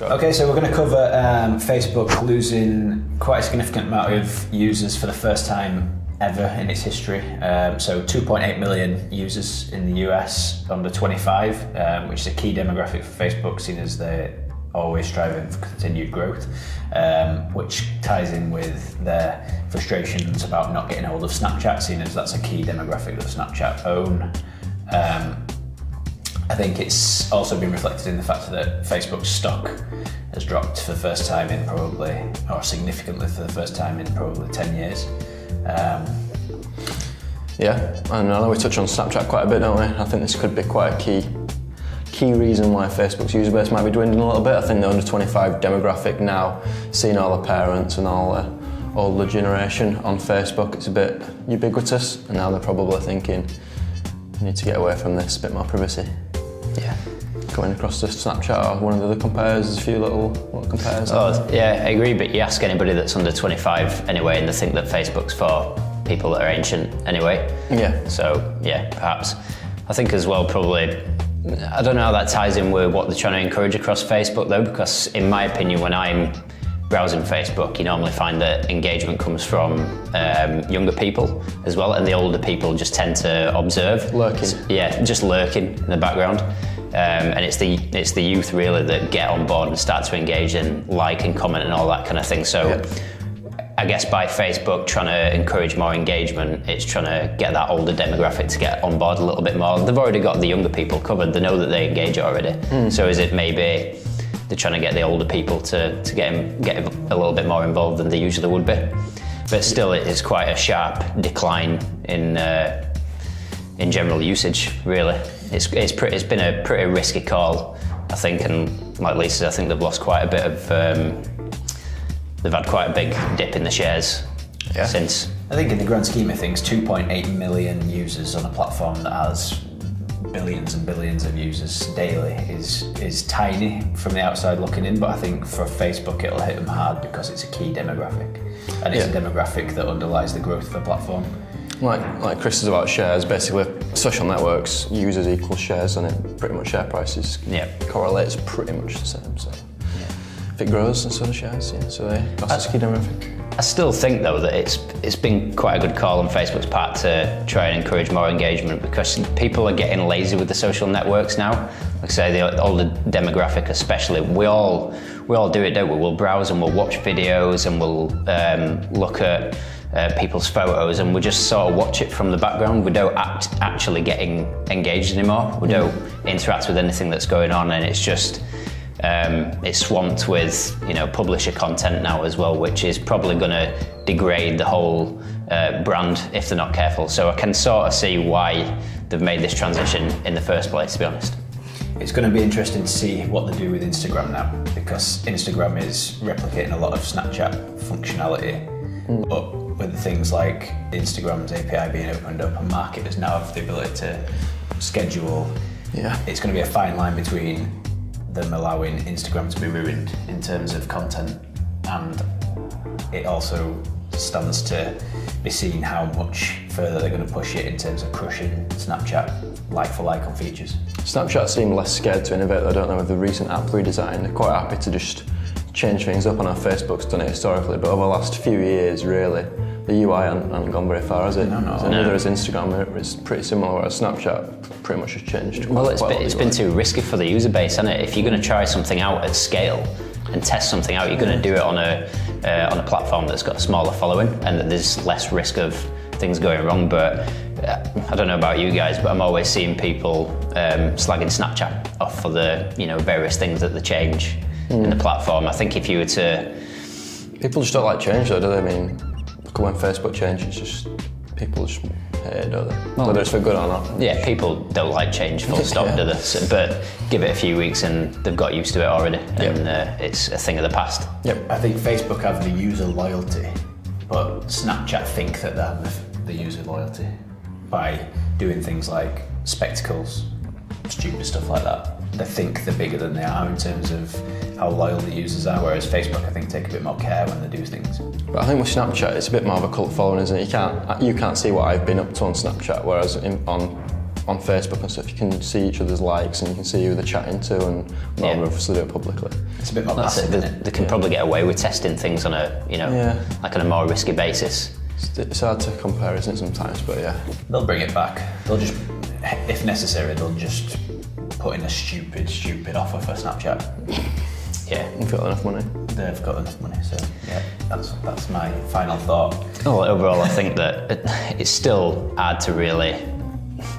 Okay, so we're going to cover Facebook losing quite a significant amount of users for the first time ever in its history. So 2.8 million users in the US under 25, which is a key demographic for Facebook, seen as they're always striving for continued growth, which ties in with their frustrations about not getting hold of Snapchat, seen as that's a key demographic that Snapchat own. I think it's also been reflected in the fact that Facebook's stock has dropped for the first time in probably, or significantly for the first time in probably 10 years. Yeah, and I know we touch on Snapchat quite a bit, don't we? I think this could be quite a key reason why Facebook's user base might be dwindling a little bit. I think the under 25 demographic now, seeing all the parents and all the older generation on Facebook, it's a bit ubiquitous, and now they're probably thinking, we need to get away from this, a bit more privacy. Yeah. Going across to Snapchat or one of the other compares, there's a few little compares. Oh, yeah, I agree, but you ask anybody that's under 25 anyway, and they think that Facebook's for people that are ancient anyway. Yeah. So, yeah, perhaps. I think as well, probably, I don't know how that ties in with what they're trying to encourage across Facebook though, because in my opinion, when I'm browsing Facebook, you normally find that engagement comes from younger people as well, and the older people just tend to observe. Lurking. Yeah, just lurking in the background. And it's the youth really that get on board and start to engage and like and comment and all that kind of thing. So yeah. I guess by Facebook trying to encourage more engagement, it's trying to get that older demographic to get on board a little bit more. They've already got the younger people covered. They know that they engage already. So is it maybe they're trying to get the older people to get a little bit more involved than they usually would be? But still, it is quite a sharp decline in general usage, really. It's been a pretty risky call, I think, and like Lisa said, I think they've lost quite a bit of, they've had quite a big dip in the shares since. I think in the grand scheme of things, 2.8 million users on a platform that has billions and billions of users daily is tiny from the outside looking in, but I think for Facebook it'll hit them hard because it's a key demographic, and it's a demographic that underlies the growth of the platform. Like Chris says about shares, basically social networks, users equal shares, and it pretty much share prices correlates pretty much the same. So if it grows, and so do shares. Yeah, so that's a key demographic. I still think though that it's been quite a good call on Facebook's part to try and encourage more engagement, because people are getting lazy with the social networks now. Like I say, the older demographic especially, we all do it, don't we? We'll browse and we'll watch videos and we'll look at people's photos, and we just sort of watch it from the background. We don't actually get engaged anymore. We don't interact with anything that's going on, and it's just it's swamped with publisher content now as well, which is probably going to degrade the whole brand if they're not careful. So I can sort of see why they've made this transition in the first place, to be honest. It's going to be interesting to see what they do with Instagram now, because Instagram is replicating a lot of Snapchat functionality, but with things like Instagram's API being opened up, and marketers now have the ability to schedule. It's going to be a fine line between them allowing Instagram to be ruined in terms of content, and it also stands to be seen how much further they're going to push it in terms of crushing Snapchat like for like on features. Snapchat seem less scared to innovate. I don't know, with the recent app redesign, they're quite happy to just change things up. On our Facebook's done it historically, but over the last few years, really, the UI hasn't gone very far, has it? No. Neither has Instagram. It's pretty similar, whereas Snapchat pretty much has changed. Well, it's been too risky for the user base, hasn't it? If you're going to try something out at scale and test something out, you're going to do it on a platform that's got a smaller following and that there's less risk of things going wrong. But I don't know about you guys, but I'm always seeing people slagging Snapchat off for the various things that they change in the platform. I think if you were to... People just don't like change though, do they? I mean, look at when Facebook changed, it's just, people just hate it, don't they? Whether it's for good or not. Yeah, people don't like change, full stop, do they? So, but give it a few weeks and they've got used to it already, and it's a thing of the past. I think Facebook have the user loyalty, but Snapchat think that they have the user loyalty by doing things like spectacles, stupid stuff like that. They think they're bigger than they are in terms of how loyal the users are, whereas Facebook, I think, take a bit more care when they do things. But I think with Snapchat, it's a bit more of a cult following, isn't it? You can't see what I've been up to on Snapchat, whereas on on Facebook and stuff, you can see each other's likes and you can see who they're chatting to, and rather than obviously do it publicly. It's a bit more That's passive, it. isn't it? They can probably get away with testing things on a, like on a more risky basis. It's hard to compare, isn't it, sometimes, but yeah. They'll bring it back. They'll just, if necessary, they'll just put in a stupid offer for Snapchat. Yeah. They've got enough money. They've got enough money, so yeah, that's my final thought. Well, overall, I think that it's still hard to really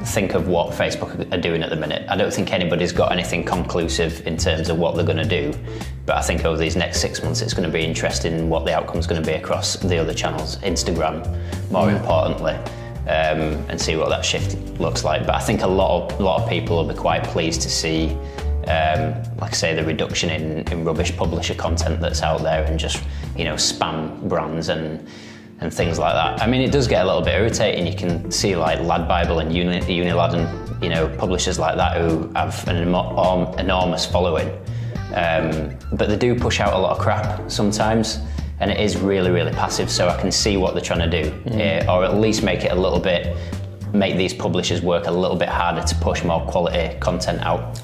think of what Facebook are doing at the minute. I don't think anybody's got anything conclusive in terms of what they're going to do, but I think over these next 6 months it's going to be interesting what the outcome's going to be across the other channels, Instagram more importantly, and see what that shift looks like. But I think a lot of people will be quite pleased to see, like I say, the reduction in rubbish publisher content that's out there, and just spam brands and things like that. I mean, it does get a little bit irritating. You can see like Lad Bible and Unilad and publishers like that who have an enormous following, but they do push out a lot of crap sometimes, and it is really, really passive. So I can see what they're trying to do, or at least make these publishers work a little bit harder to push more quality content out.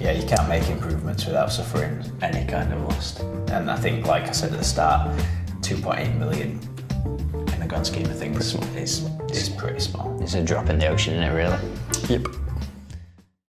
Yeah, you can't make improvements without suffering any kind of loss. And I think, like I said at the start, 2.8 million in the grand scheme of things is pretty small. It's a drop in the ocean, isn't it, really? Yep.